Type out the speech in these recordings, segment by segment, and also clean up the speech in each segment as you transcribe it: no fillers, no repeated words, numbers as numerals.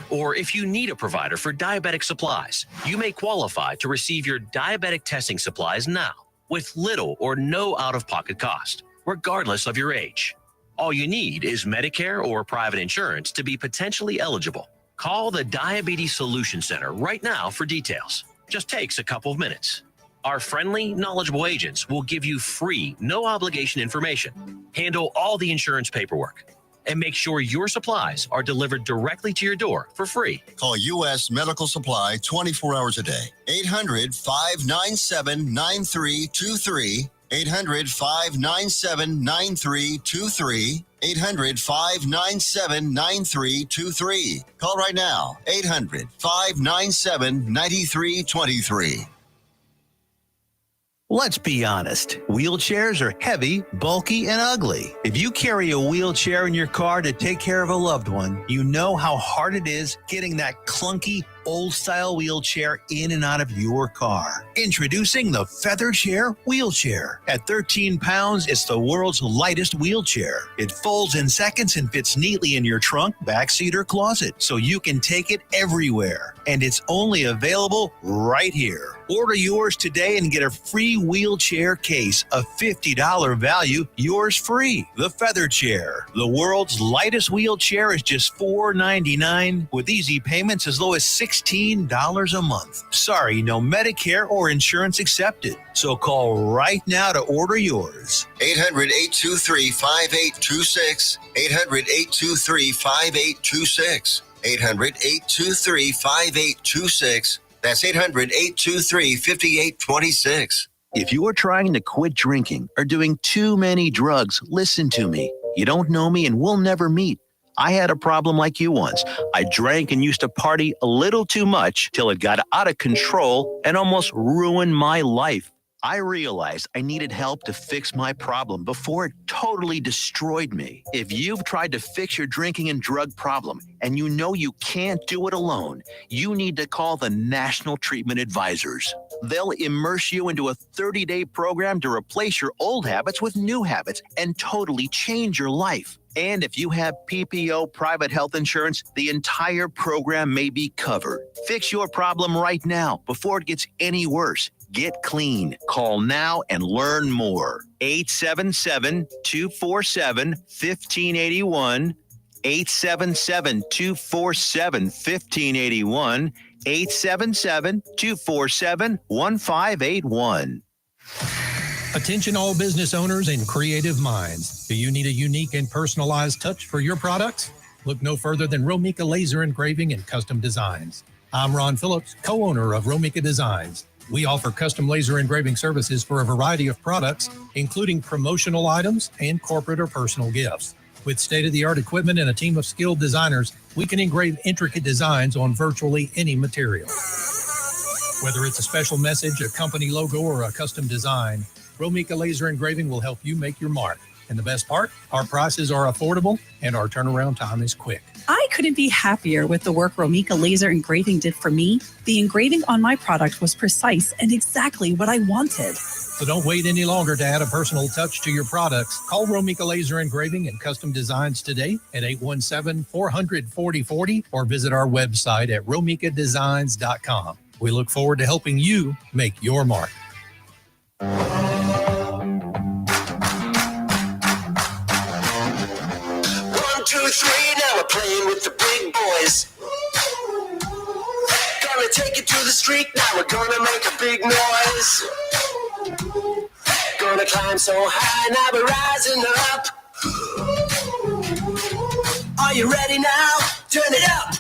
Or if you need a provider for diabetic supplies, you may qualify to receive your diabetic testing supplies now with little or no out-of-pocket cost, regardless of your age. All you need is Medicare or private insurance to be potentially eligible. Call the Diabetes Solution Center right now for details. Just takes a couple of minutes. Our friendly, knowledgeable agents will give you free, no-obligation information, handle all the insurance paperwork, and make sure your supplies are delivered directly to your door for free. Call U.S. Medical Supply 24 hours a day. 800-597-9323. 800-597-9323. 800-597-9323. Call right now. 800-597-9323. Let's be honest. Wheelchairs are heavy, bulky, and ugly. If you carry a wheelchair in your car to take care of a loved one, you know how hard it is getting that clunky, old-style wheelchair in and out of your car. Introducing the Feather Chair Wheelchair. At 13 pounds, it's the world's lightest wheelchair. It folds in seconds and fits neatly in your trunk, backseat, or closet, so you can take it everywhere. And it's only available right here. Order yours today and get a free wheelchair case, a $50 value, yours free. The Feather Chair. The world's lightest wheelchair is just $4.99 with easy payments as low as $16 a month. Sorry, no Medicare or insurance accepted. So call right now to order yours. 800-823-5826. 800-823-5826. 800-823-5826. That's 800-823-5826. If you are trying to quit drinking or doing too many drugs, listen to me. You don't know me and we'll never meet. I had a problem like you once. I drank and used to party a little too much till it got out of control and almost ruined my life. I realized I needed help to fix my problem before it totally destroyed me. If you've tried to fix your drinking and drug problem and you know you can't do it alone, you need to call the National Treatment Advisors. They'll immerse you into a 30-day program to replace your old habits with new habits and totally change your life. And if you have PPO private health insurance, the entire program may be covered. Fix your problem right now before it gets any worse. Get clean. Call now and learn more. 877-247-1581. 877-247-1581. 877-247-1581. Attention all business owners and creative minds. Do you need a unique and personalized touch for your products? Look no further than Romika Laser Engraving and Custom Designs. I'm Ron Phillips, co-owner of Romika Designs. We offer custom laser engraving services for a variety of products, including promotional items and corporate or personal gifts. With state-of-the-art equipment and a team of skilled designers, we can engrave intricate designs on virtually any material. Whether it's a special message, a company logo, or a custom design, Romika Laser Engraving will help you make your mark. And the best part, our prices are affordable and our turnaround time is quick. I couldn't be happier with the work Romika Laser Engraving did for me. The engraving on my product was precise and exactly what I wanted. So don't wait any longer to add a personal touch to your products. Call Romika Laser Engraving and Custom Designs today at 817-400-4040 or visit our website at romikadesigns.com. We look forward to helping you make your mark. 2, 3, now we're playing with the big boys. Gonna take it to the street, now we're gonna make a big noise. Gonna climb so high, now we're rising up. Are you ready now? Turn it up.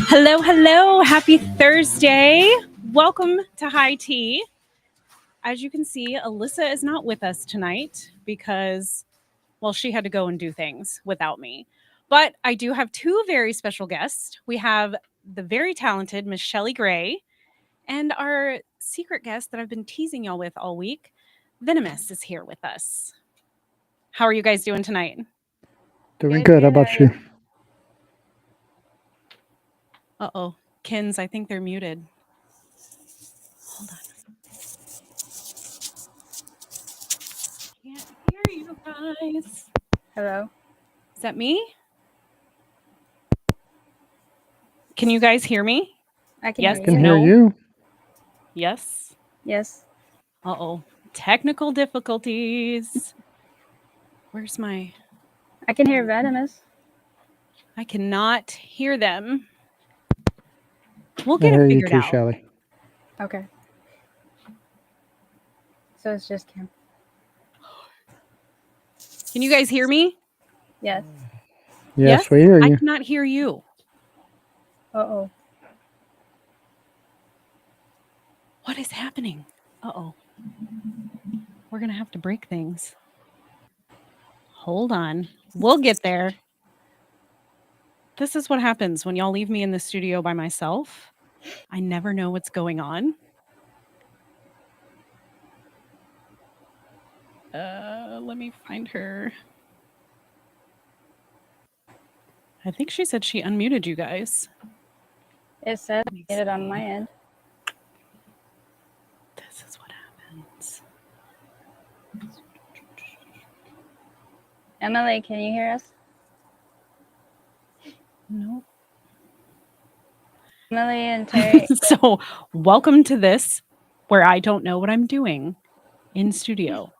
Hello, hello. Happy Thursday. Welcome to High Tea. As you can see, Alyssa is not with us tonight because, well, she had to go and do things without me. But I do have two very special guests. We have the very talented Miss Shelly Gray and our secret guest that I've been teasing y'all with all week, Venomous, is here with us. How are you guys doing tonight? Doing good. How about you? Uh-oh. Kins, I think they're muted. Hold on. Can't hear you guys. Hello? Is that me? Can you guys hear me? I can Yes. hear Can you. hear No. you. Yes. Yes. Uh-oh. Technical difficulties. Where's my... I can hear Venomous. I cannot hear them. We'll I get hear it you figured too, out. Shelly. Okay. So it's just Kim. Can you guys hear me? Yes. Yes, we hear I you. cannot hear you. Uh-oh. What is happening? Uh-oh. We're going to have to break things. Hold on. We'll get there. This is what happens when y'all leave me in the studio by myself. I never know what's going on. Let me find her. I think she said she unmuted you guys. It says it on my end. This is what happens. Emily, can you hear us? Nope. Emily and Terry. So, welcome to this where I don't know what I'm doing in studio.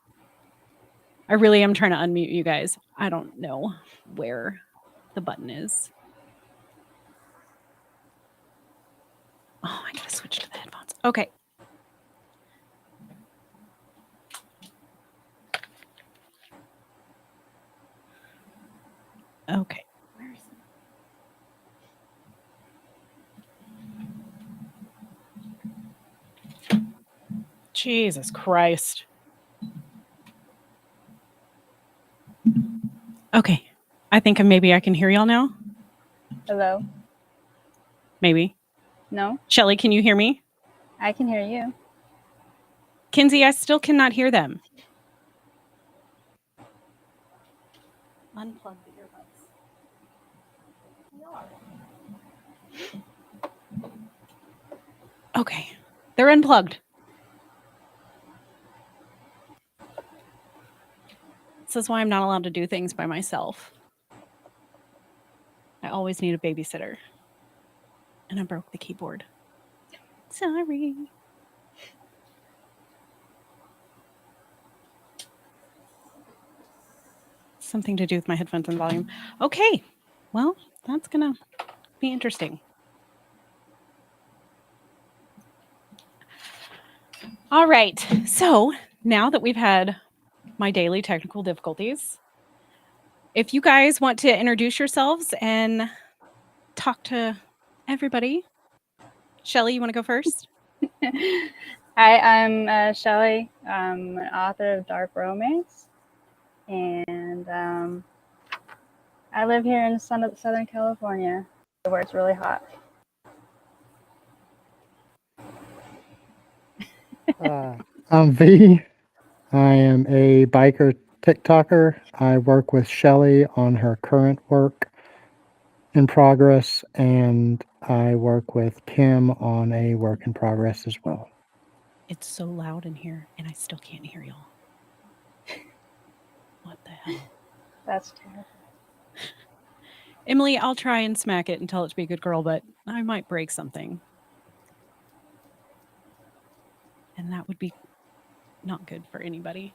I really am trying to unmute you guys. I don't know where the button is. Oh, I gotta switch to the headphones. Okay. Okay. Where is it? Jesus Christ. Okay. I think maybe I can hear y'all now. Hello? Maybe. No? Shelly, can you hear me? I can hear you. Kinsey, I still cannot hear them. Unplug the earbuds. Okay. They're unplugged. This is why I'm not allowed to do things by myself. I always need a babysitter. And I broke the keyboard. Sorry. Something to do with my headphones and volume. Okay. Well, that's going to be interesting. All right. So now that we've had my daily technical difficulties, if you guys want to introduce yourselves and talk to everybody. Shelly, you want to go first? Hi, I'm Shelly. I'm an author of dark romance. And I live here in Southern California, where it's really hot. I'm V. I am a biker TikToker. I work with Shelly on her current work in progress, and I work with Kim on a work in progress as well. It's so loud in here, and I still can't hear y'all. What the hell? That's terrible. Emily, I'll try and smack it and tell it to be a good girl, but I might break something. And that would be not good for anybody.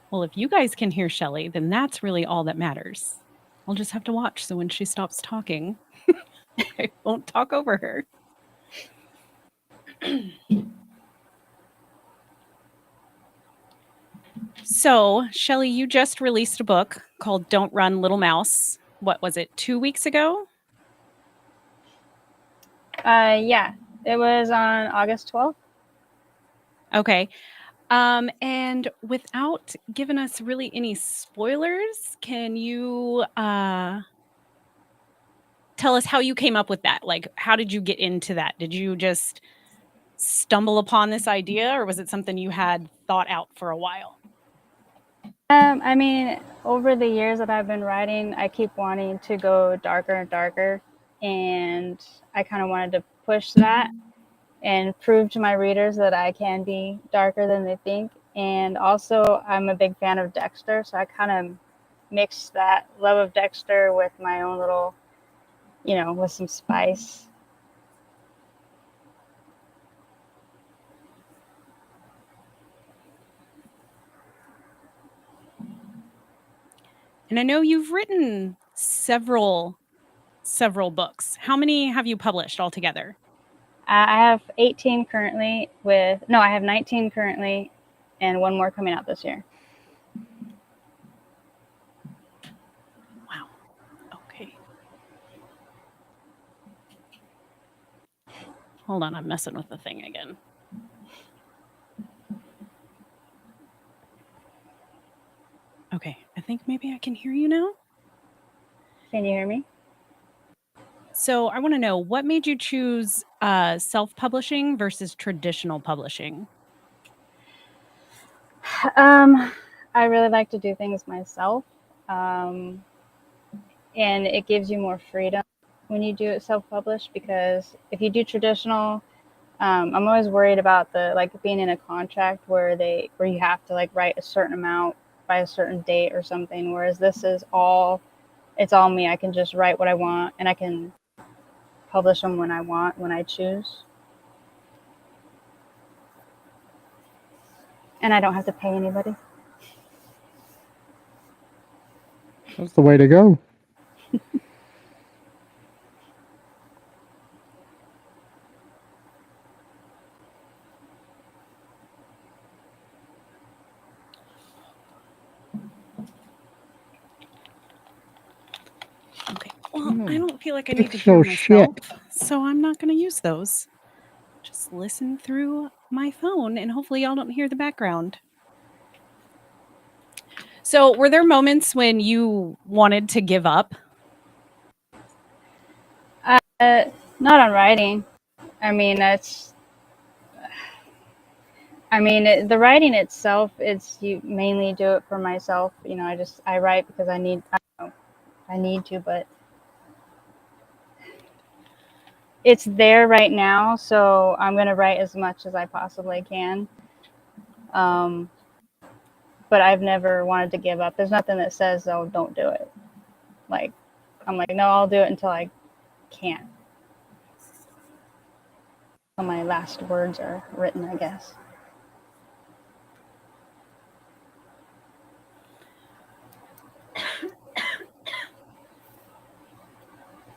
Well, if you guys can hear Shelly, then that's really all that matters. I'll just have to watch, so when she stops talking, I won't talk over her. So, Shelly, you just released a book called Don't Run, Little Mouse. What was it, 2 weeks ago? Yeah, it was on August 12th. Okay. And without giving us really any spoilers, can you tell us how you came up with that? Like, how did you get into that? Did you just stumble upon this idea, or was it something you had thought out for a while? I mean, over the years that I've been writing, I keep wanting to go darker and darker, and I kind of wanted to push that. and prove to my readers that I can be darker than they think. And also, I'm a big fan of Dexter, so I kind of mix that love of Dexter with my own little, with some spice. And I know you've written several books. How many have you published altogether? I have 18 currently I have 19 currently and one more coming out this year. Wow. Okay. Hold on, I'm messing with the thing again. Okay, I think maybe I can hear you now. Can you hear me? So I want to know, what made you choose self-publishing versus traditional publishing? I really like to do things myself. And it gives you more freedom when you do it self-published, because if you do traditional, I'm always worried about being in a contract where you have to write a certain amount by a certain date or something. Whereas this is it's all me. I can just write what I want and I can publish them when I want, when I choose. And I don't have to pay anybody. That's the way to go. Okay. Well, I don't feel like I need to So hear myself, shit. so I'm not going to use those. Just listen through my phone, and hopefully y'all don't hear the background. So, were there moments when you wanted to give up? Not on writing. I mean, the writing itself, you mainly do it for myself. I write because I need to, but it's there right now. So I'm going to write as much as I possibly can. But I've never wanted to give up. There's nothing that says, oh, don't do it. I'm like, no, I'll do it until I can't. Until my last words are written, I guess.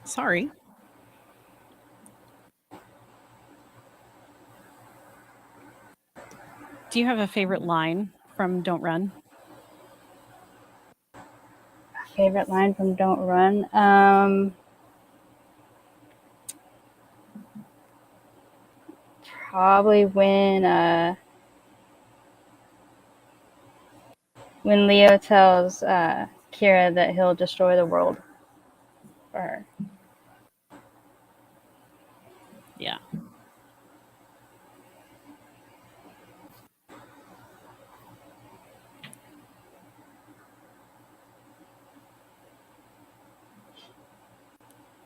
Sorry. Do you have a favorite line from Don't Run? Favorite line from Don't Run? Probably when Leo tells Kira that he'll destroy the world for her. Yeah.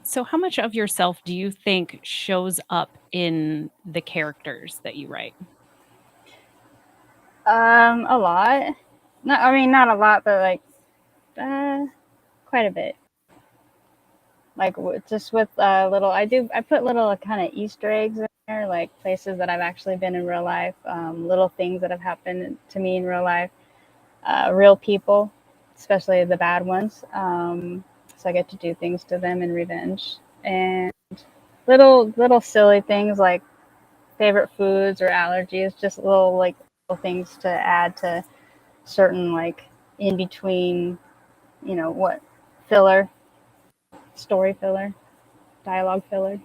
So how much of yourself do you think shows up in the characters that you write? A lot. Not a lot, but quite a bit. Just with I put little kind of Easter eggs in there, like places that I've actually been in real life, little things that have happened to me in real life, real people, especially the bad ones. So I get to do things to them in revenge, and little silly things like favorite foods or allergies, just little things to add to certain in between, what filler, story filler, dialogue filler.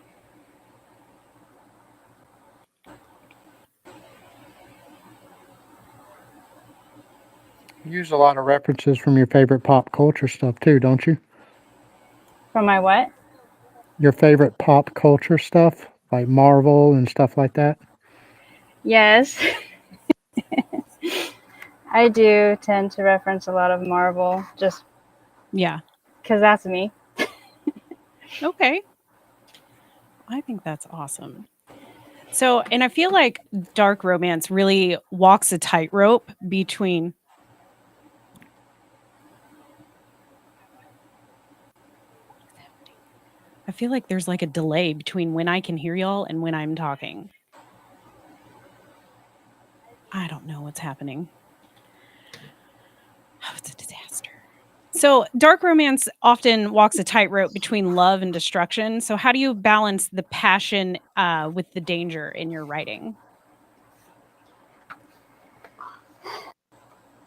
You use a lot of references from your favorite pop culture stuff too, don't you? From my what? Your favorite pop culture stuff, like Marvel and stuff like that? Yes. I do tend to reference a lot of Marvel, just Yeah. because that's me. Okay. I think that's awesome. So, and I feel like dark romance really walks a tightrope between I feel like there's like a delay between when I can hear y'all and when I'm talking. I don't know what's happening. Oh, it's a disaster. So, dark romance often walks a tightrope between love and destruction. So, how do you balance the passion with the danger in your writing?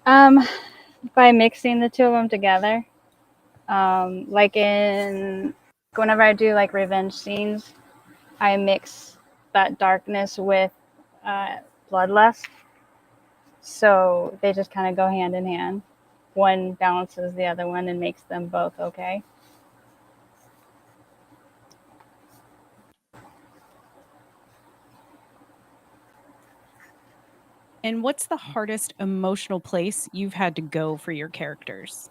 By mixing the two of them together. Like whenever I do like revenge scenes, I mix that darkness with bloodlust. So they just kind of go hand in hand. One balances the other one and makes them both okay. And what's the hardest emotional place you've had to go for your characters?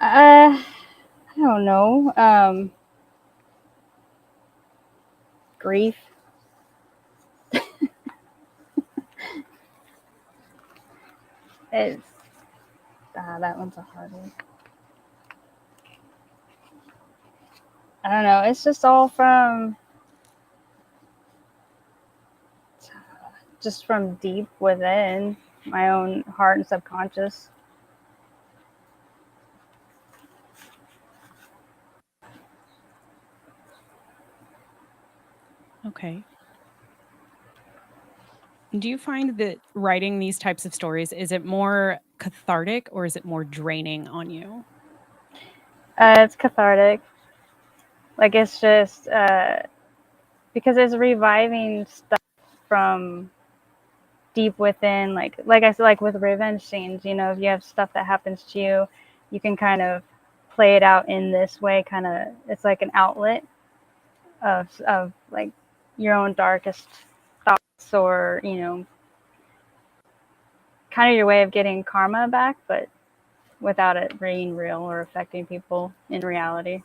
I don't know. Grief. It's that one's a hard one. I don't know. It's just all from deep within my own heart and subconscious. Okay. Do you find that writing these types of stories, is it more cathartic or is it more draining on you? It's cathartic. Like it's just because it's reviving stuff from deep within. Like I said, like with revenge scenes, you know, if you have stuff that happens to you, you can kind of play it out in this way. Kind of, it's like an outlet of like your own darkest thoughts, or you know, kind of your way of getting karma back, but without it being real or affecting people in reality.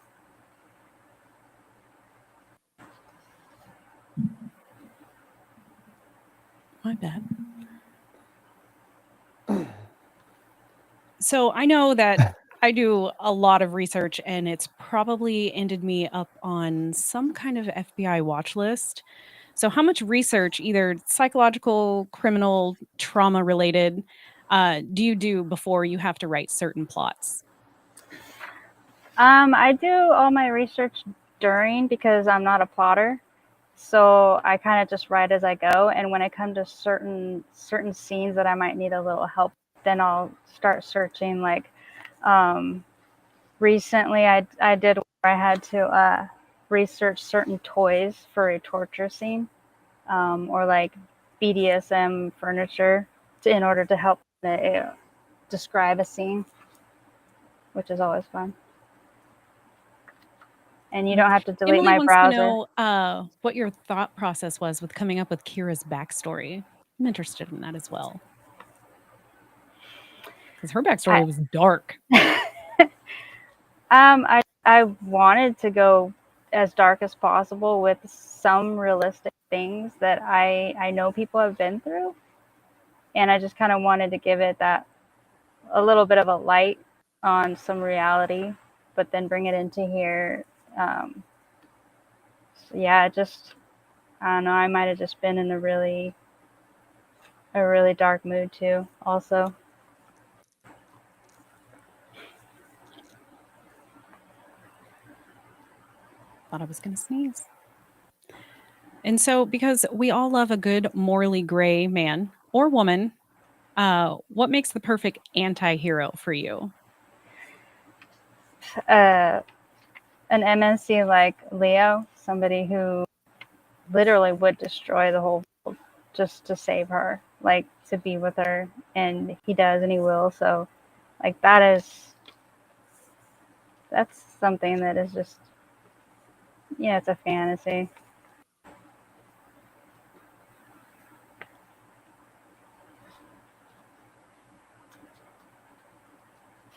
My bad. So I know that I do a lot of research and it's probably ended me up on some kind of FBI watch list. So, how much research, either psychological, criminal, trauma related, do you do before you have to write certain plots? I do all my research during, because I'm not a plotter. So I kind of just write as I go, and when I come to certain scenes that I might need a little help, then I'll start searching. Like recently, I did where I had to research certain toys for a torture scene, or like BDSM furniture, in order to help describe a scene, which is always fun. And you don't have to delete Emily my wants to browser. know what your thought process was with coming up with Kira's backstory. I'm interested in that as well. Because her backstory was dark. I wanted to go as dark as possible with some realistic things that I know people have been through, and I just kind of wanted to give it that a little bit of a light on some reality, but then bring it into here. So yeah, just I don't know. I might have just been in a really dark mood too. Also. Thought I was going to sneeze. And so, because we all love a good morally gray man or woman, what makes the perfect anti-hero for you? An MNC like Leo, somebody who literally would destroy the whole world just to save her, like to be with her, and he does and he will. So like that's something that is just, yeah, it's a fantasy.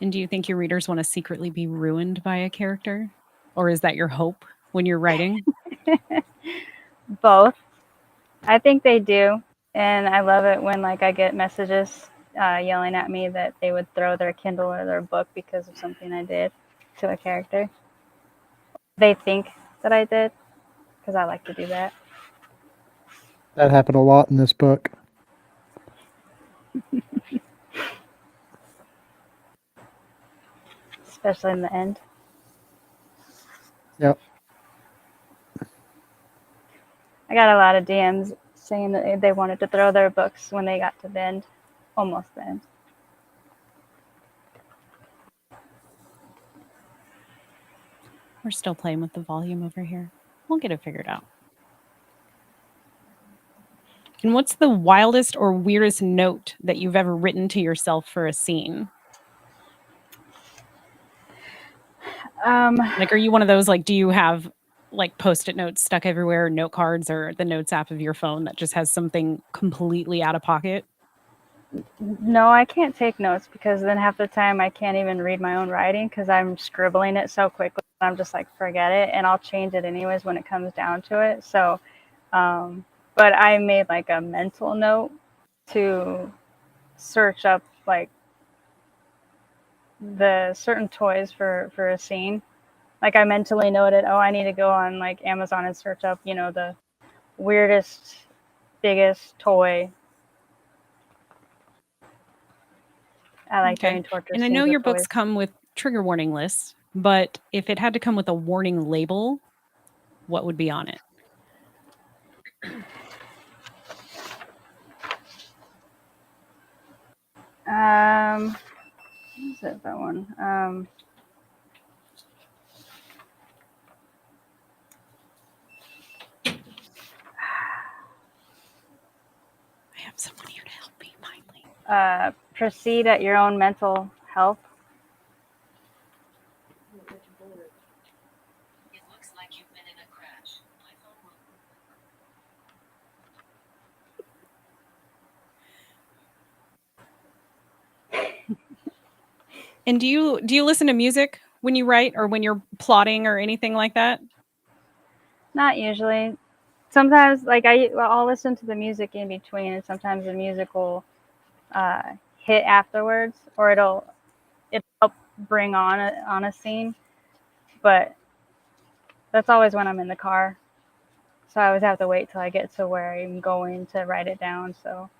And do you think your readers want to secretly be ruined by a character? Or is that your hope when you're writing? Both. I think they do. And I love it when like I get messages yelling at me that they would throw their Kindle or their book because of something I did to a character. They think that I did because I like to do that. That happened a lot in this book. Especially in the end. Yep. I got a lot of DMs saying that they wanted to throw their books when they got to the end, almost the end. We're still playing with the volume over here. We'll get it figured out. And what's the wildest or weirdest note that you've ever written to yourself for a scene? Like, are you one of those, like, do you have like Post-it notes stuck everywhere, note cards, or the notes app of your phone that just has something completely out of pocket? No, I can't take notes because then half the time I can't even read my own writing because I'm scribbling it so quickly. I'm just like, forget it, and I'll change it anyways when it comes down to it. So, but I made like a mental note to search up like the certain toys for a scene. Like I mentally noted, oh, I need to go on like Amazon and search up, you know, the weirdest, biggest toy. I like doing torture And I scenes know with your books toys. come with trigger warning lists, but if it had to come with a warning label, what would be on it? What is it, that one? I have someone here to help me, finally. Proceed at your own mental health. It looks like you've been in a crash. My phone will. And do you listen to music when you write or when you're plotting or anything like that? Not usually. Sometimes, like I'll listen to the music in between, and sometimes the music will hit afterwards, or it'll help bring on a scene. But that's always when I'm in the car, so I always have to wait till I get to where I'm going to write it down. So,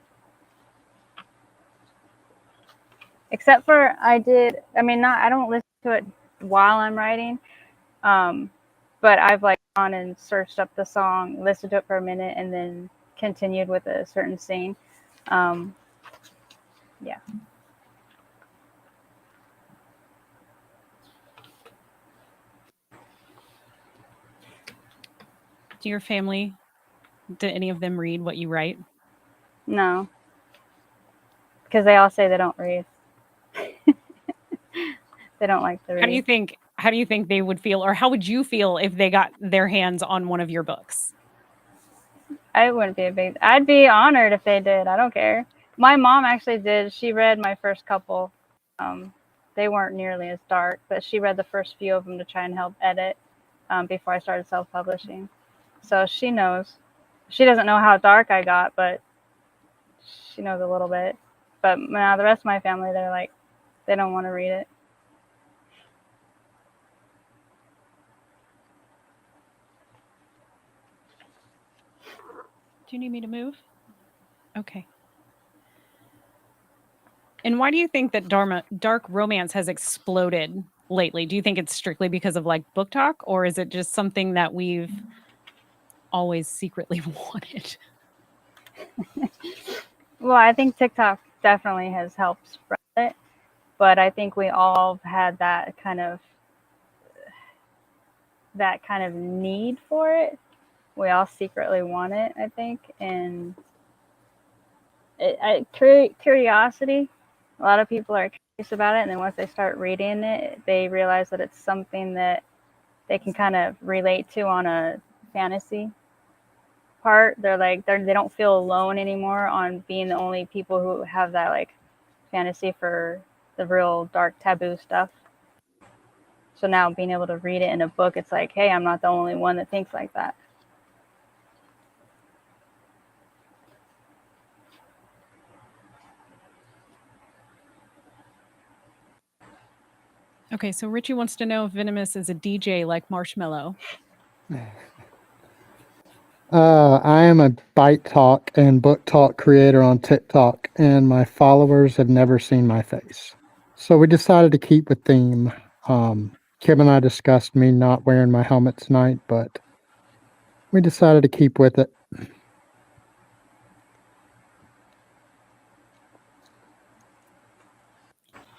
except for I don't listen to it while I'm writing, but I've like gone and searched up the song, listened to it for a minute, and then continued with a certain scene. Yeah. Do your family, do any of them read what you write? No. Because they all say they don't read. They don't like to read. How do you think they would feel, or how would you feel if they got their hands on one of your books? I'd be honored if they did. I don't care. My mom actually did. She read my first couple. They weren't nearly as dark, but she read the first few of them to try and help edit before I started self-publishing. So she knows. She doesn't know how dark I got, but she knows a little bit. But now the rest of my family, they're like, they don't want to read it. Do you need me to move? Okay. And why do you think that dark romance has exploded lately? Do you think it's strictly because of like book talk, or is it just something that we've always secretly wanted? Well, I think TikTok definitely has helped spread it, but I think we all had that kind of need for it. We all secretly want it, I think, and curiosity. A lot of people are curious about it, and then once they start reading it, they realize that it's something that they can kind of relate to on a fantasy part. They don't feel alone anymore on being the only people who have that like fantasy for the real dark taboo stuff. So now being able to read it in a book, it's like, hey, I'm not the only one that thinks like that. Okay, so Richie wants to know if Venomous is a DJ like Marshmallow. I am a Bite Talk and Book Talk creator on TikTok, and my followers have never seen my face. So we decided to keep with theme. Kim and I discussed me not wearing my helmet tonight, but we decided to keep with it.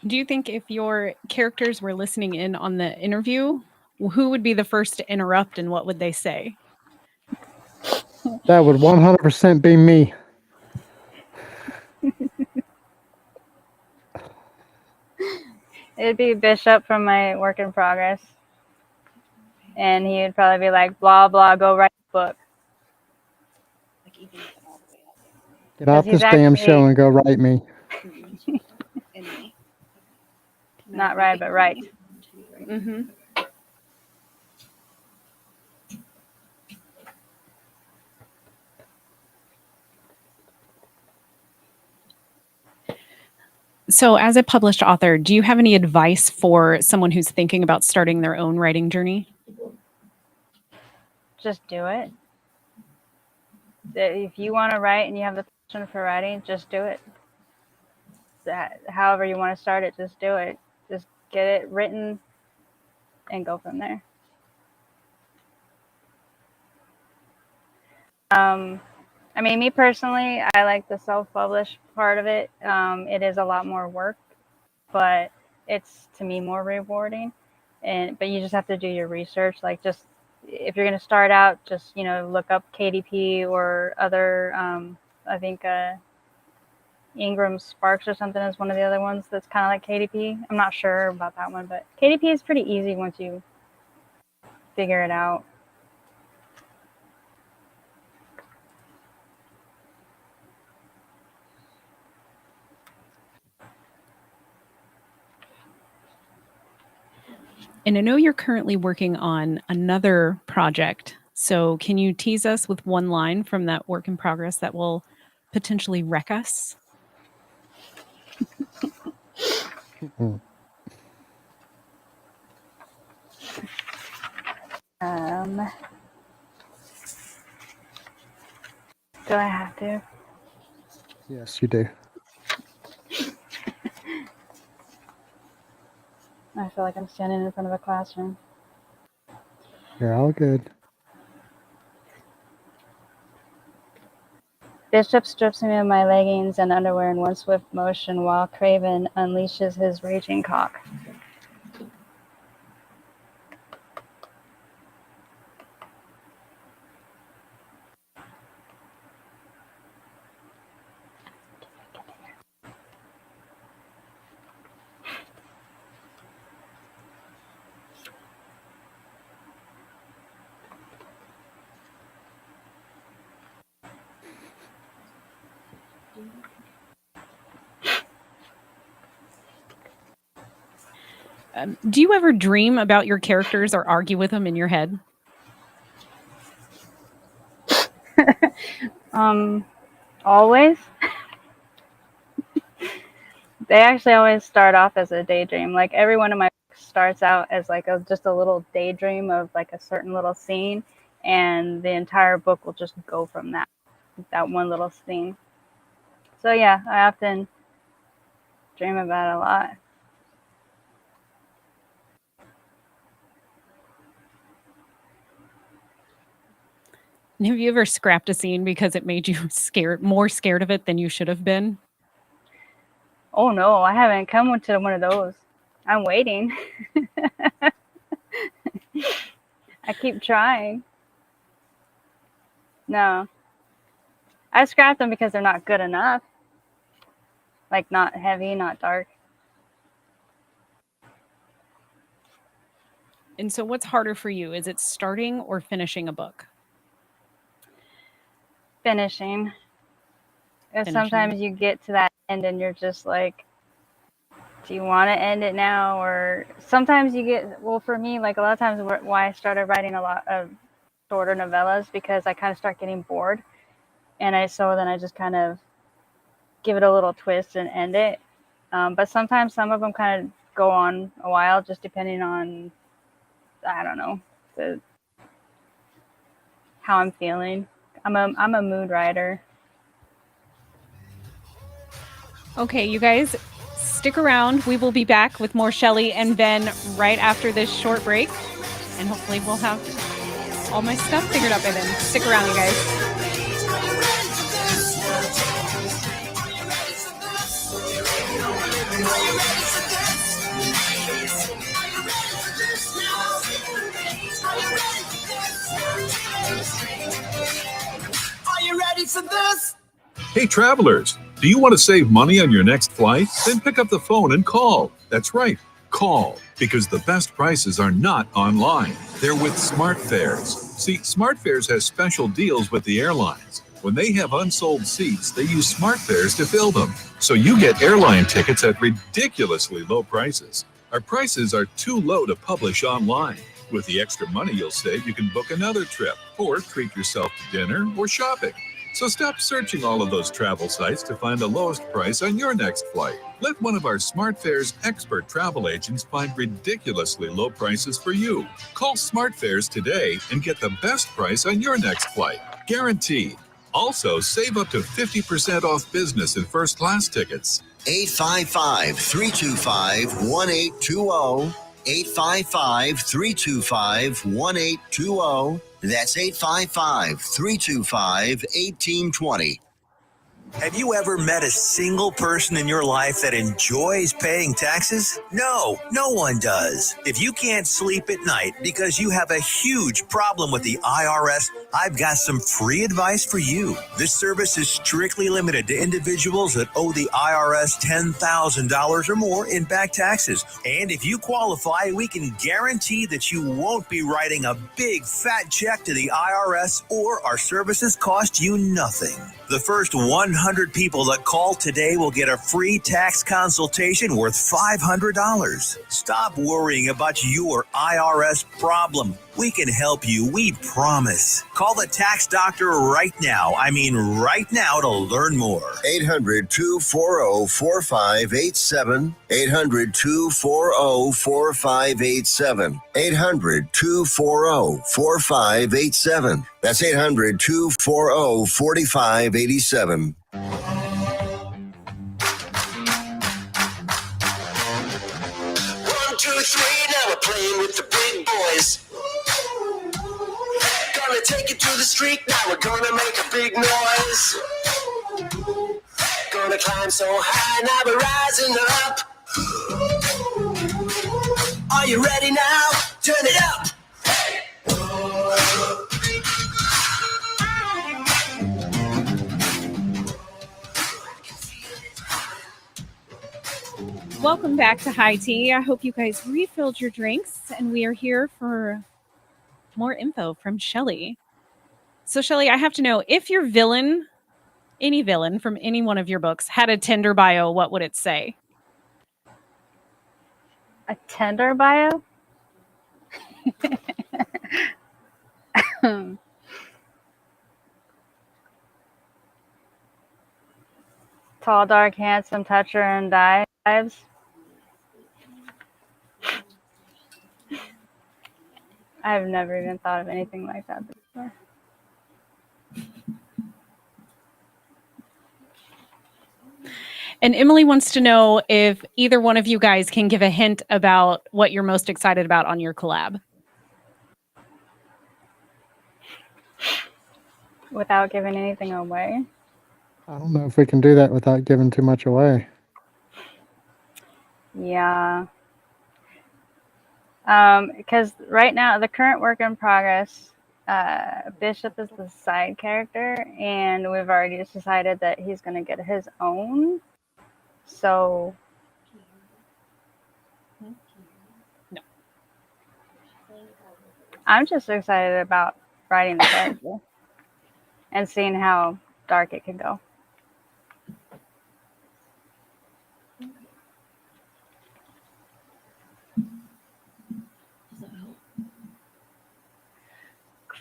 Do you think if your characters were listening in on the interview, who would be the first to interrupt and what would they say? That would 100% be me. It'd be Bishop from my work in progress. And he would probably be like, blah, blah, go write a book. Get off this damn show and go write me. Not right, but right. Mm-hmm. So, as a published author, do you have any advice for someone who's thinking about starting their own writing journey? Just do it. If you want to write and you have the passion for writing, just do it. However you want to start it, just do it. Just get it written and go from there. I mean, me personally, I like the self-published part of it. It is a lot more work, but it's, to me, more rewarding. But you just have to do your research. Like, just if you're going to start out, just, look up KDP or other, I think Ingram Sparks or something is one of the other ones that's kind of like KDP. I'm not sure about that one, but KDP is pretty easy once you figure it out. And I know you're currently working on another project. So can you tease us with one line from that work in progress that will potentially wreck us? Do I have to? Yes, you do. I feel like I'm standing in front of a classroom. You're all good. Bishop strips me of my leggings and underwear in one swift motion while Craven unleashes his raging cock. Do you ever dream about your characters or argue with them in your head? Always. They actually always start off as a daydream. Like, every one of my books starts out as like just a little daydream of like a certain little scene, and the entire book will just go from that one little scene. So yeah, I often dream about it a lot. Have you ever scrapped a scene because it made you more scared of it than you should have been? Oh no, I haven't come to one of those. I'm waiting. I keep trying. No. I scrapped them because they're not good enough. Like, not heavy, not dark. And so what's harder for you? Is it starting or finishing a book? Finishing. Because sometimes you get to that end and you're just like, do you want to end it now? Or sometimes you get, well, for me, like a lot of times why I started writing a lot of shorter novellas, because I kind of start getting bored. And then I just kind of give it a little twist and end it. But sometimes some of them kind of go on a while, just depending on, I don't know, how I'm feeling. I'm a mood writer. Okay, you guys, stick around. We will be back with more Shelly and Ben right after this short break. And hopefully we'll have all my stuff figured out by then. Stick around, you guys. Are you ready for this? Hey, travelers, do you want to save money on your next flight? Then pick up the phone and call. That's right, call, because the best prices are not online. They're with SmartFares. See, SmartFares has special deals with the airlines. When they have unsold seats, they use SmartFares to fill them. So you get airline tickets at ridiculously low prices. Our prices are too low to publish online. With the extra money you'll save, you can book another trip or treat yourself to dinner or shopping. So stop searching all of those travel sites to find the lowest price on your next flight. Let one of our SmartFares expert travel agents find ridiculously low prices for you. Call SmartFares today and get the best price on your next flight. Guaranteed. Also, save up to 50% off business and first class tickets. 855-325-1820. 855-325-1820. That's 855-325-1820. Have you ever met a single person in your life that enjoys paying taxes? No, no one does. If you can't sleep at night because you have a huge problem with the IRS, I've got some free advice for you. This service is strictly limited to individuals that owe the IRS $10,000 or more in back taxes. And if you qualify, we can guarantee that you won't be writing a big fat check to the IRS, or our services cost you nothing. The first 100 people that call today will get a free tax consultation worth $500. Stop worrying about your IRS problem. We can help you, we promise. Call the tax doctor right now. I mean right now, to learn more. 800-240-4587. 800-240-4587. 800-240-4587. That's 800-240-4587. 1, 2, 3, now we're playing with the big boys. Gonna take it to the street, now we're gonna make a big noise. Gonna climb so high, now we're rising up. Are you ready now? Turn it up. Welcome back to High Tea. I hope you guys refilled your drinks, and we are here for more info from Shelly. So, Shelly, I have to know, if your villain, any villain from any one of your books, had a Tinder bio, what would it say? A Tinder bio? Tall, dark, handsome, toucher, and dives. I've never even thought of anything like that before. And Emily wants to know if either one of you guys can give a hint about what you're most excited about on your collab. Without giving anything away? I don't know if we can do that without giving too much away. Yeah. Because right now, the current work in progress, Bishop is the side character, and we've already just decided that he's going to get his own. So, no. I'm just excited about writing the character and seeing how dark it can go.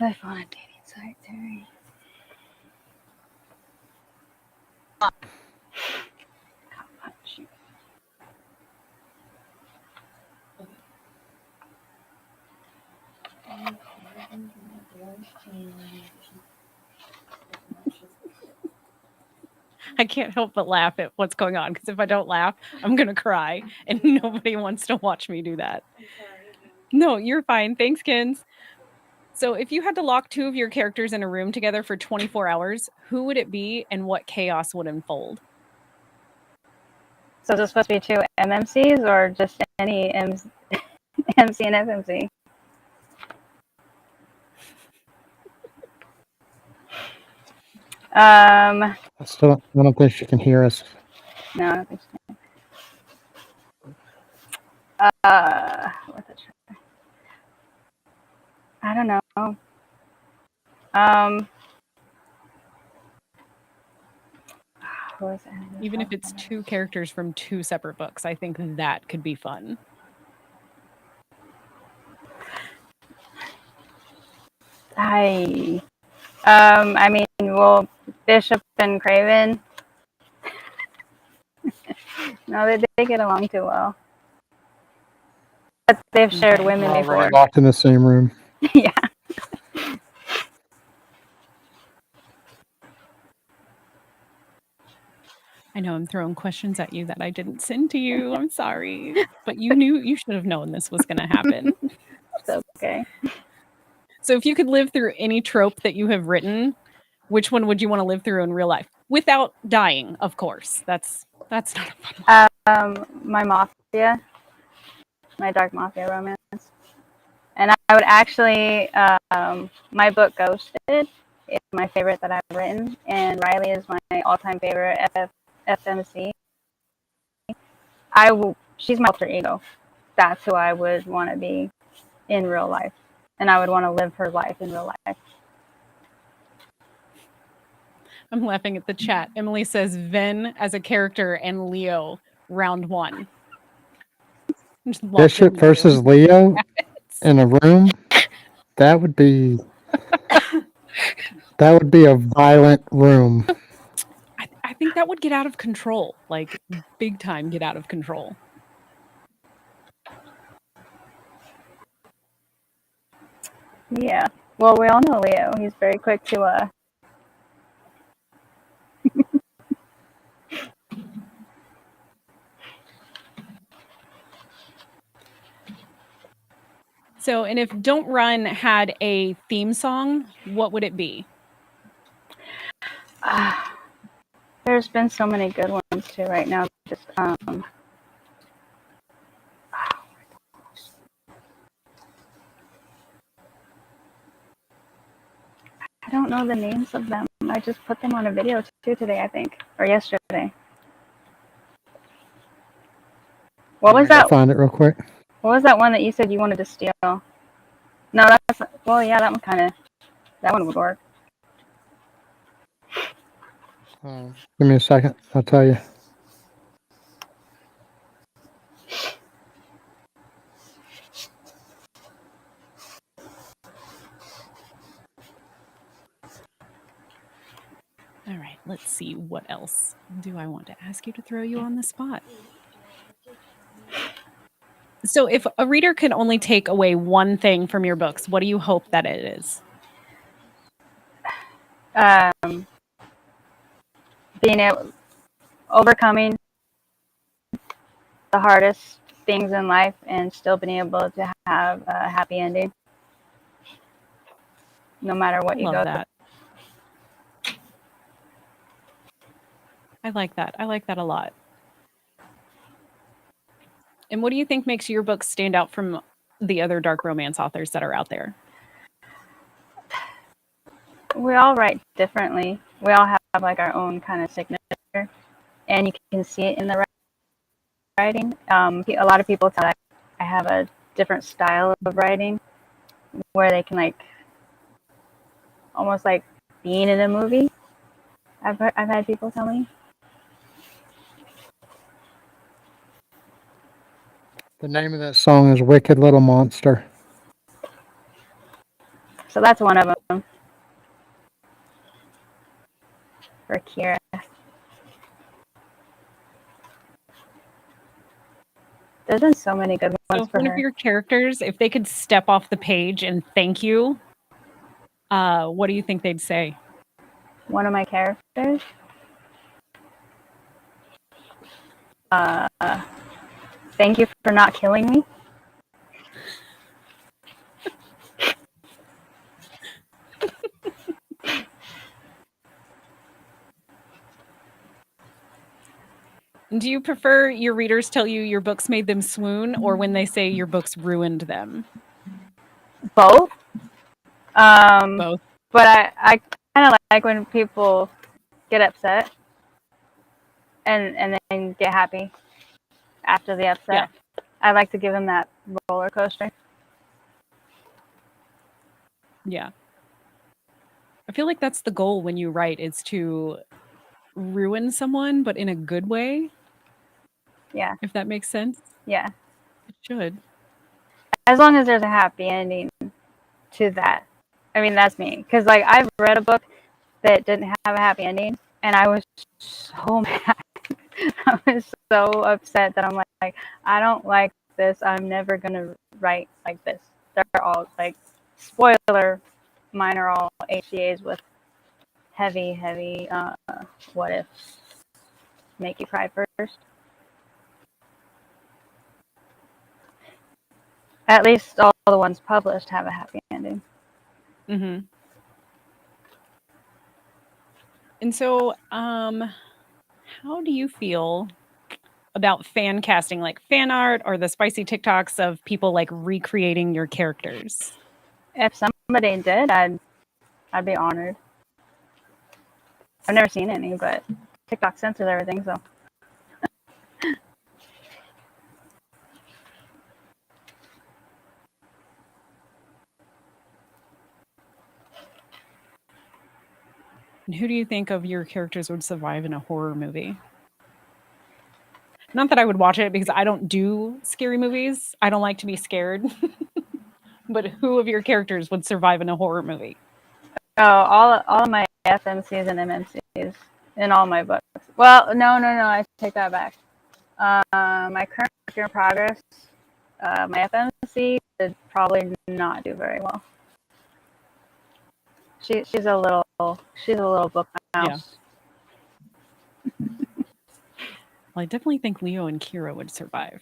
my phone on dating site, Terry. I can't help but laugh at what's going on because if I don't laugh, I'm going to cry and nobody wants to watch me do that. No, you're fine. Thanks, Kins. So, if you had to lock two of your characters in a room together for 24 hours, who would it be and what chaos would unfold? So is it supposed to be two MMCs or just any MC and FMC? I don't think she can hear us. No, I don't think so. What's it? I don't know. Who is it? Even if it's two characters from two separate books, I think that could be fun. I mean, well, Bishop and Craven. No, they get along too well. But they've shared women We're before. already locked in the same room. Yeah. I know I'm throwing questions at you that I didn't send to you. I'm sorry. But you should have known this was going to happen. It's okay. So if you could live through any trope that you have written, which one would you want to live through in real life? Without dying, of course. That's not a fun one. My Mafia. My Dark Mafia romance. And I would actually, my book Ghosted is my favorite that I've written, and Riley is my all-time favorite FMC. She's my alter ego. That's who I would want to be in real life, and I would want to live her life in real life. I'm laughing at the chat. Emily says Ven as a character and Leo round one. Bishop versus Leo in a room. That would be a violent room. I think that would get out of control, like big time get out of control. Yeah. Well, we all know Leo. He's very quick to So, and if Don't Run had a theme song, what would it be? There's been so many good ones too right now. Just I don't know the names of them. I just put them on a video too today, I think, or yesterday. What was that? Find it real quick. What was that one that you said you wanted to steal? No, that's well, yeah, that one would work. Give me a second. I'll tell you. All right, let's see. What else do I want to ask you to throw you on the spot? So if a reader can only take away one thing from your books, what do you hope that it is? Overcoming the hardest things in life and still being able to have a happy ending, no matter what you go through. I like that. I like that a lot. And what do you think makes your book stand out from the other dark romance authors that are out there? We all write differently. We all have like our own kind of signature, and you can see it in the writing. A lot of people tell I have a different style of writing where they can like almost like being in a movie. I've had people tell me. The name of that song is Wicked Little Monster. So that's one of them for Kira. There's been so many good So ones if for one her. of your characters, if they could step off the page and thank you, what do you think they'd say? One of my characters? Thank you for not killing me. And do you prefer your readers tell you your books made them swoon, or when they say your books ruined them? Both. Both. But I kind of like when people get upset and then get happy after the upset. Yeah. I like to give them that roller coaster. Yeah. I feel like that's the goal when you write, is to ruin someone, but in a good way, Yeah. if that makes sense. Yeah. It should. As long as there's a happy ending to that. I mean, that's me. Because, like, I've read a book that didn't have a happy ending, and I was so mad. I was so upset that I'm like, I don't like this. I'm never going to write like this. They're all, like, spoiler, mine are all HCAs with heavy, what if, make you cry first. At least all the ones published have a happy ending. Mm-hmm. And so, how do you feel about fan casting, like fan art or the spicy TikToks of people like recreating your characters? If somebody did, I'd be honored. I've never seen any, but TikTok censors everything, so. And who do you think of your characters would survive in a horror movie? Not that I would watch it, because I don't do scary movies. I don't like to be scared. But who of your characters would survive in a horror movie? Oh, all of my FMCs and MMCs in all my books. Well, no, I take that back. My current work in progress, my FMC did probably not do very well. She's a little book mouse. Yeah. Well, I definitely think Leo and Kira would survive.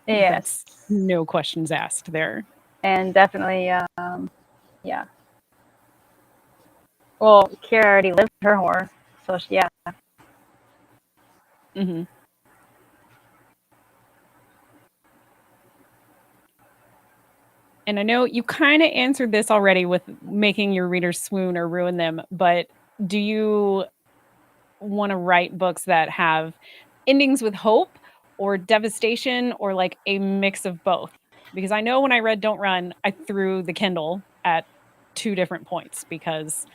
Yes. That's no questions asked there. And definitely, yeah. Well, Kira already lived her horror, so yeah. Mm-hmm. And I know you kind of answered this already with making your readers swoon or ruin them, but do you want to write books that have endings with hope or devastation, or like a mix of both? Because I know when I read Don't Run, I threw the Kindle at 2 different points because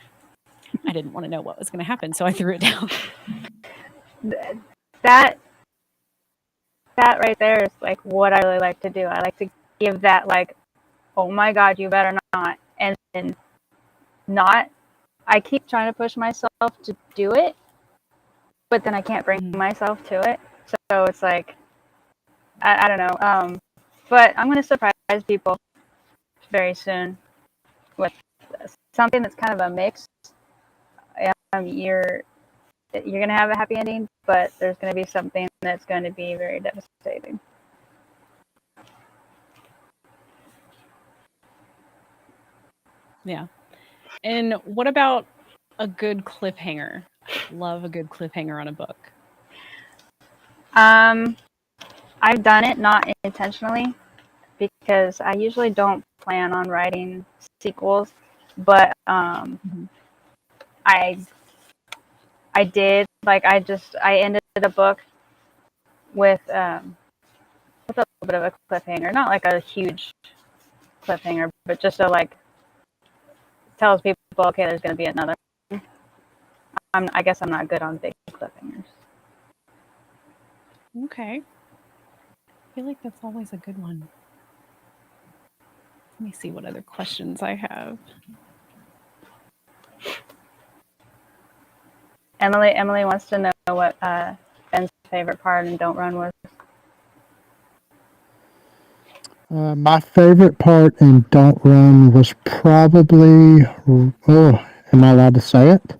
I didn't want to know what was going to happen, so I threw it down. That right there is like what I really like to do. I like to give that, like, oh my God, you better not, and then not. I keep trying to push myself to do it, but then I can't bring myself to it. So it's like, I don't know. But I'm going to surprise people very soon with something that's kind of a mix. You're going to have a happy ending, but there's going to be something that's going to be very devastating. Yeah. And what about a good cliffhanger? Love a good cliffhanger on a book. I've done it not intentionally, because I usually don't plan on writing sequels, but I did, like, I ended a book with a little bit of a cliffhanger, not like a huge cliffhanger, but just so, like, tells people, okay, there's going to be another. I guess I'm not good on big cliffhangers. Okay. I feel like that's always a good one. Let me see what other questions I have. Emily wants to know what Ben's favorite part in Don't Run was. My favorite part in Don't Run was probably. Oh, am I allowed to say it?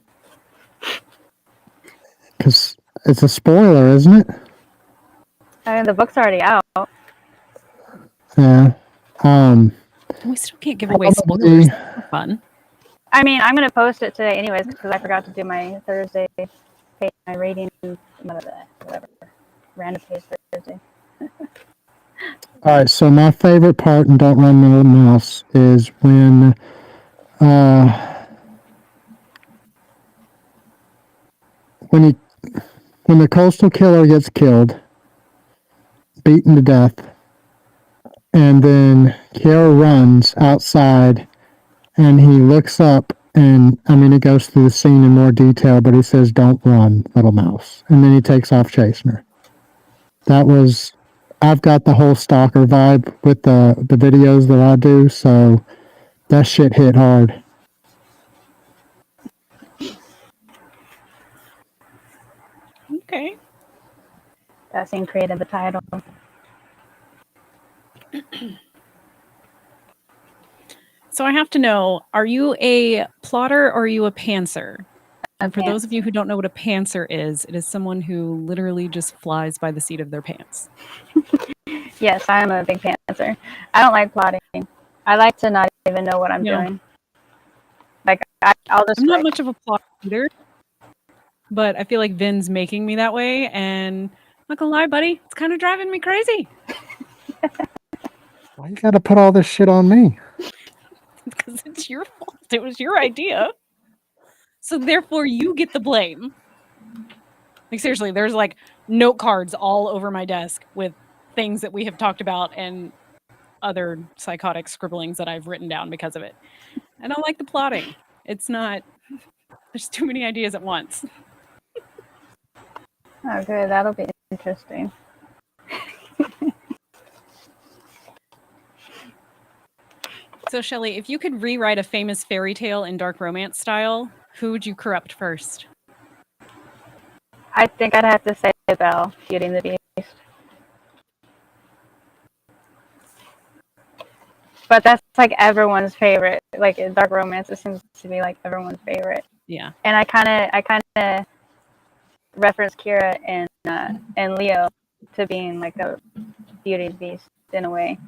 Because it's a spoiler, isn't it? I mean, the book's already out. Yeah. We still can't give away Probably- spoilers. That's fun. I mean, I'm gonna post it today anyways because I forgot to do my Thursday, my rating, whatever, random page Thursday. All right, so my favorite part in Don't Run Little Mouse is when when the coastal killer gets killed, beaten to death, and then Kiara runs outside and he looks up and I mean it goes through the scene in more detail, but he says, "Don't run, little mouse," and then he takes off chasing her. I've got the whole stalker vibe with the videos that I do, so that shit hit hard. Okay. That scene created the title. So I have to know, are you a plotter or are you a pantser? And for those of you who don't know what a pantser is, it is someone who literally just flies by the seat of their pants. Yes, I am a big pantser. I don't like plotting. I like to not even know what I'm doing. Like I'll just. I'm not much of a plotter either, but I feel like Vin's making me that way, and I'm not gonna lie, buddy, it's kind of driving me crazy. Why you gotta put all this shit on me? Because it's your fault. It was your idea. So therefore you get the blame. Like seriously, there's like note cards all over my desk with things that we have talked about and other psychotic scribblings that I've written down because of it. I don't like the plotting. It's not, there's too many ideas at once. Oh, good. That'll be interesting. So Shelly, if you could rewrite a famous fairy tale in dark romance style, who would you corrupt first? I think I'd have to say Belle, Beauty and the Beast. But that's like everyone's favorite. Like in dark romance, it seems to be like everyone's favorite. Yeah. And I kind of reference Kira and Leo to being like a Beauty and the Beast in a way.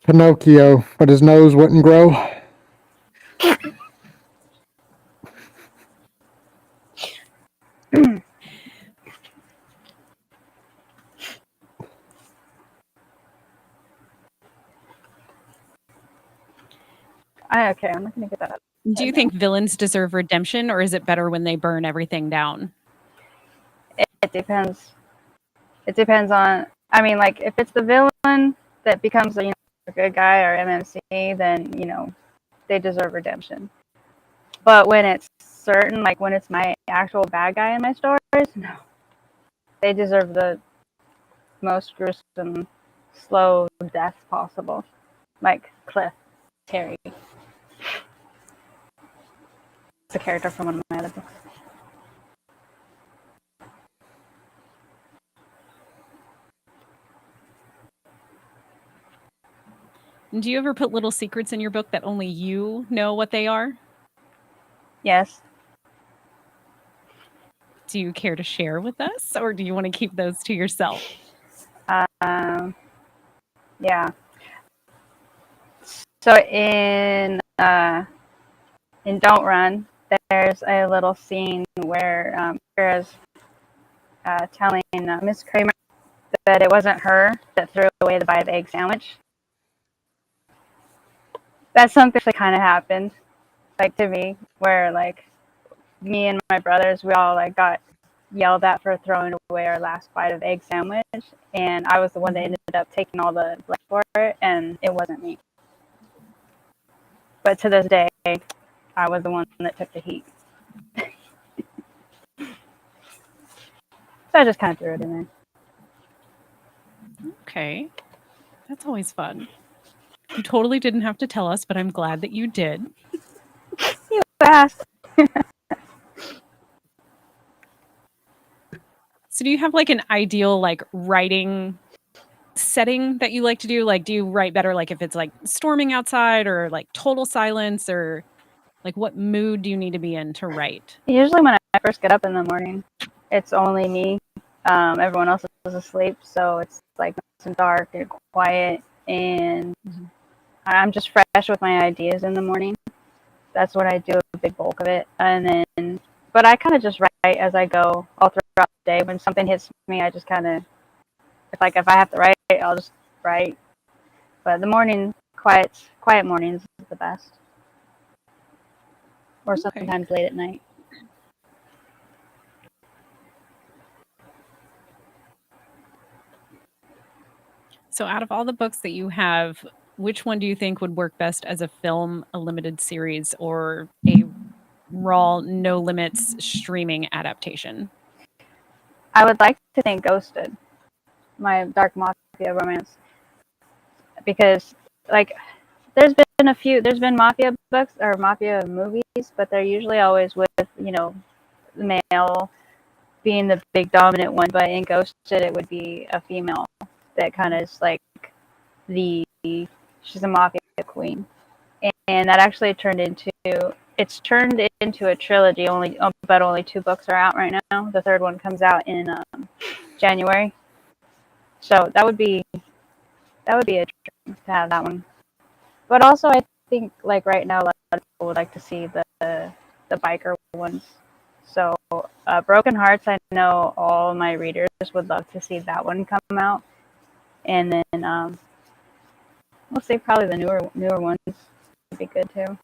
Pinocchio, but his nose wouldn't grow. Okay, I'm not gonna get that up. Do you think villains deserve redemption, or is it better when they burn everything down? It depends. It depends on. I mean, like if it's the villain that becomes a good guy or MMC, then they deserve redemption. But when it's certain, like when it's my actual bad guy in my stories, no, they deserve the most gruesome, slow death possible, like Cliff, Terry. It's a character from one of my other books. Do you ever put little secrets in your book that only you know what they are? Yes. Do you care to share with us, or do you want to keep those to yourself? Yeah. So in Don't Run, there's a little scene where Kira's telling Miss Kramer that it wasn't her that threw away the bite of egg sandwich. That's something that kind of happened, like to me, where like me and my brothers, we all like got yelled at for throwing away our last bite of egg sandwich, and I was the one that ended up taking all the blame for it, and it wasn't me. But to this day, I was the one that took the heat. So I just kind of threw it in there. Okay. That's always fun. You totally didn't have to tell us, but I'm glad that you did. You asked. So do you have like an ideal like writing setting that you like to do? Like do you write better like if it's like storming outside or like total silence, or like what mood do you need to be in to write? Usually when I first get up in the morning, it's only me. Everyone else is asleep, so it's like nice and dark and quiet, and I'm just fresh with my ideas in the morning. That's what I do, a big bulk of it. And then, but I kind of just write as I go all throughout the day. When something hits me, I just kind of, if I have to write, I'll just write. But the morning, quiet mornings is the best. Or sometimes late at night. So out of all the books that you have, which one do you think would work best as a film, a limited series, or a raw, no limits streaming adaptation? I would like to think Ghosted, my dark mafia romance, because like there's been mafia books or mafia movies, but they're usually always with the male being the big dominant one. But in Ghosted, it would be a female that kind of is like she's a mafia queen, and that actually turned into a trilogy. Only 2 books are out right now. The third one comes out in January. So that would be a dream to have that one. But also, I think like right now, a lot of people would like to see the biker ones. So Broken Hearts, I know all my readers would love to see that one come out, and then we'll see probably the newer ones would be good too.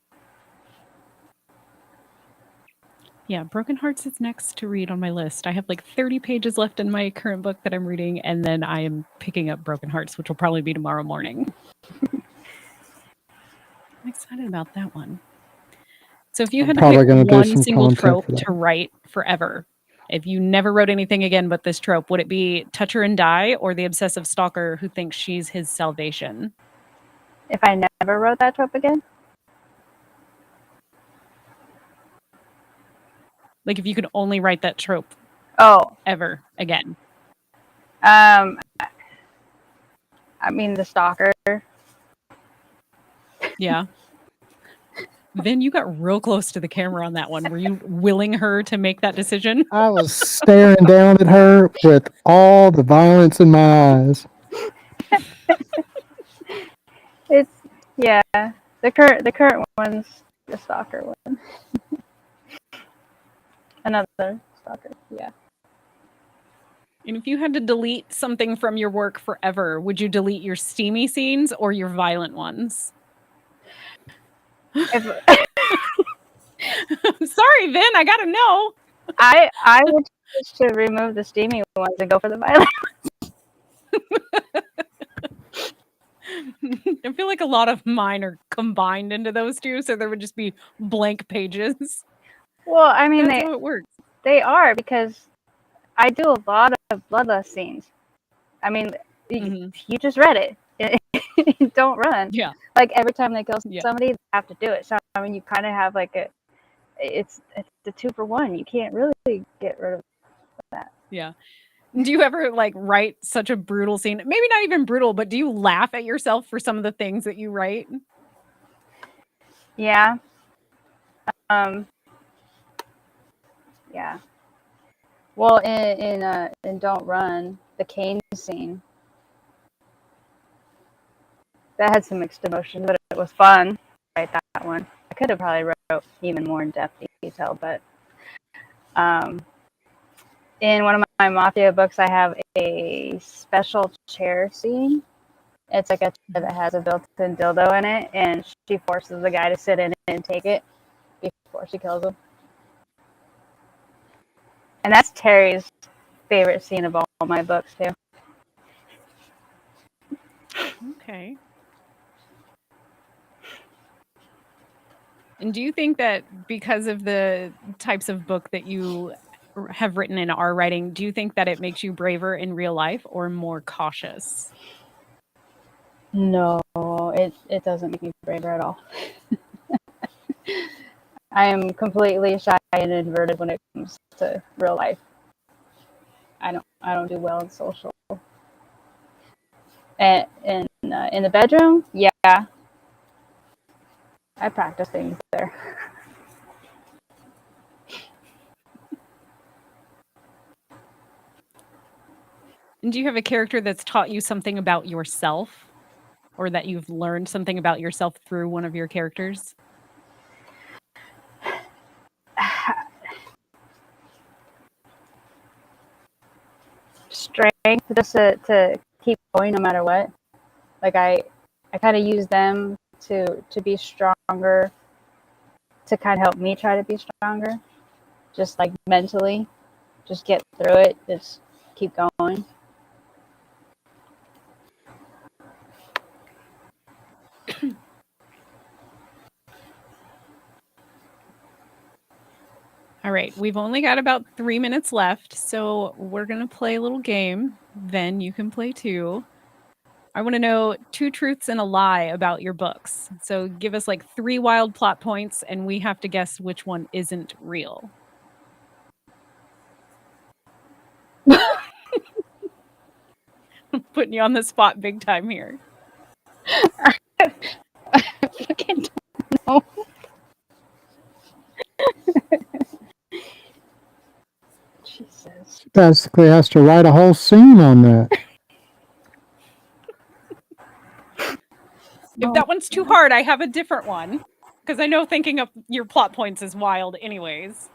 Yeah, Broken Hearts is next to read on my list. I have like 30 pages left in my current book that I'm reading, and then I am picking up Broken Hearts, which will probably be tomorrow morning. I'm excited about that one. So if you had to pick one single trope to write forever, if you never wrote anything again but this trope, would it be touch her and die, or the obsessive stalker who thinks she's his salvation? If I never wrote that trope again? Like if you could only write that trope ever again. I mean the stalker. Yeah. Then you got real close to the camera on that one. Were you willing her to make that decision? I was staring down at her with all the violence in my eyes. The current one's the stalker one. Another stalker, yeah. And if you had to delete something from your work forever, would you delete your steamy scenes or your violent ones? Sorry, Vin, I gotta know. I would choose to remove the steamy ones and go for the violent ones. I feel like a lot of mine are combined into those two, so there would just be blank pages. Well, I mean, that's how it works. They are, because I do a lot of bloodlust scenes. I mean, you just read it. Don't run. Yeah. Like every time they kill somebody, they have to do it. So I mean, you kind of have like it's the 2-for-1. You can't really get rid of that. Yeah. Do you ever like write such a brutal scene? Maybe not even brutal, but do you laugh at yourself for some of the things that you write? Yeah. Yeah. Well, in Don't Run, the cane scene, that had some mixed emotions, but it was fun. Right, that one. I could have probably wrote even more in-depth detail, but in one of my mafia books, I have a special chair scene. It's like a chair that has a built-in dildo in it, and she forces the guy to sit in it and take it before she kills him. And that's Terry's favorite scene of all my books, too. Okay. And do you think that because of the types of book that you have written in our writing, do you think that it makes you braver in real life or more cautious? No, it doesn't make me braver at all. I am completely shy and introverted when it comes to real life. I don't do well in social. And in the bedroom, yeah, I practice things there. And do you have a character that's taught you something about yourself, or that you've learned something about yourself through one of your characters? Strength, just to keep going no matter what. Like I kind of use them to be stronger, to kind of help me try to be stronger, just like mentally, just get through it, just keep going. All right, we've only got about 3 minutes left, so we're going to play a little game. Then you can play too. I want to know 2 truths and a lie about your books. So give us like 3 wild plot points, and we have to guess which one isn't real. I'm putting you on the spot big time here. I fucking don't know. Jesus. Basically has to write a whole scene on that. If that one's too hard, I have a different one, because I know thinking of your plot points is wild anyways.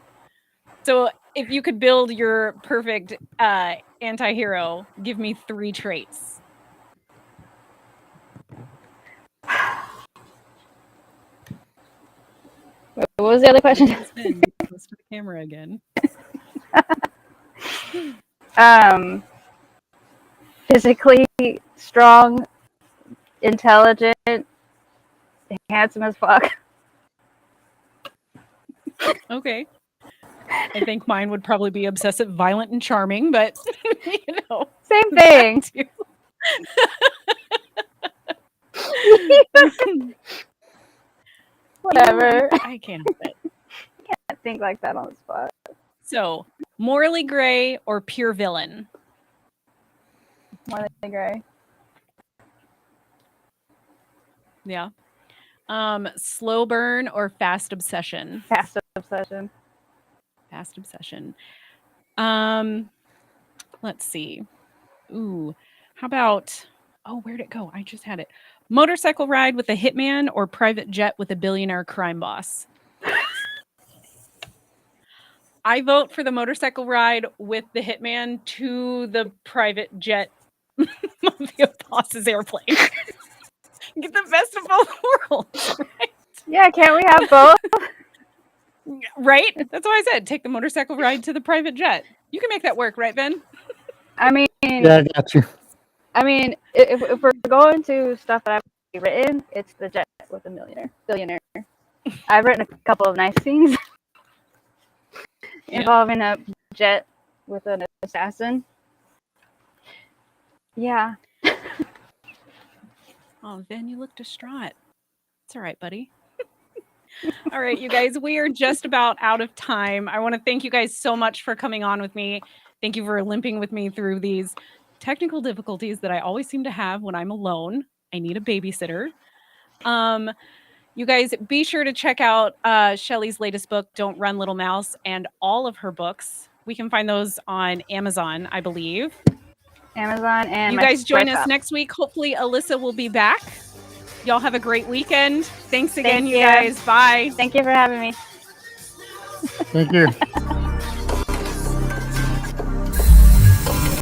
So if you could build your perfect anti-hero, give me 3 traits. What was the other question? Close to the camera again. Physically strong, intelligent, handsome as fuck. Okay. I think mine would probably be obsessive, violent, and charming, but you know, same thing. Whatever. I can't help it. Can't think like that on the spot. So, morally gray or pure villain? Morally gray. Yeah. Slow burn or fast obsession? Fast obsession. Fast obsession. Let's see. Ooh, how about, oh, where'd it go? I just had it. Motorcycle ride with a hitman or private jet with a billionaire crime boss? I vote for the motorcycle ride with the hitman to the private jet mafia boss's airplane. Get the best of both worlds, right? Yeah, can't we have both? Right? That's what I said. Take the motorcycle ride to the private jet. You can make that work, right, Ben? I mean, Yeah, I got you. I mean, if we're going to stuff that I've written, it's the jet with a billionaire. I've written a couple of nice scenes involving a jet with an assassin. Yeah. Oh, Ben, you look distraught. It's all right, buddy. All right, you guys, we are just about out of time. I want to thank you guys so much for coming on with me. Thank you for limping with me through these technical difficulties that I always seem to have when I'm alone. I need a babysitter. You guys, be sure to check out Shelly's latest book, Don't Run, Little Mouse, and all of her books. We can find those on Amazon, I believe. Amazon and you guys join us next week. Hopefully, Alyssa will be back. Y'all have a great weekend. Thanks again, you guys. Bye. Thank you for having me. Thank you.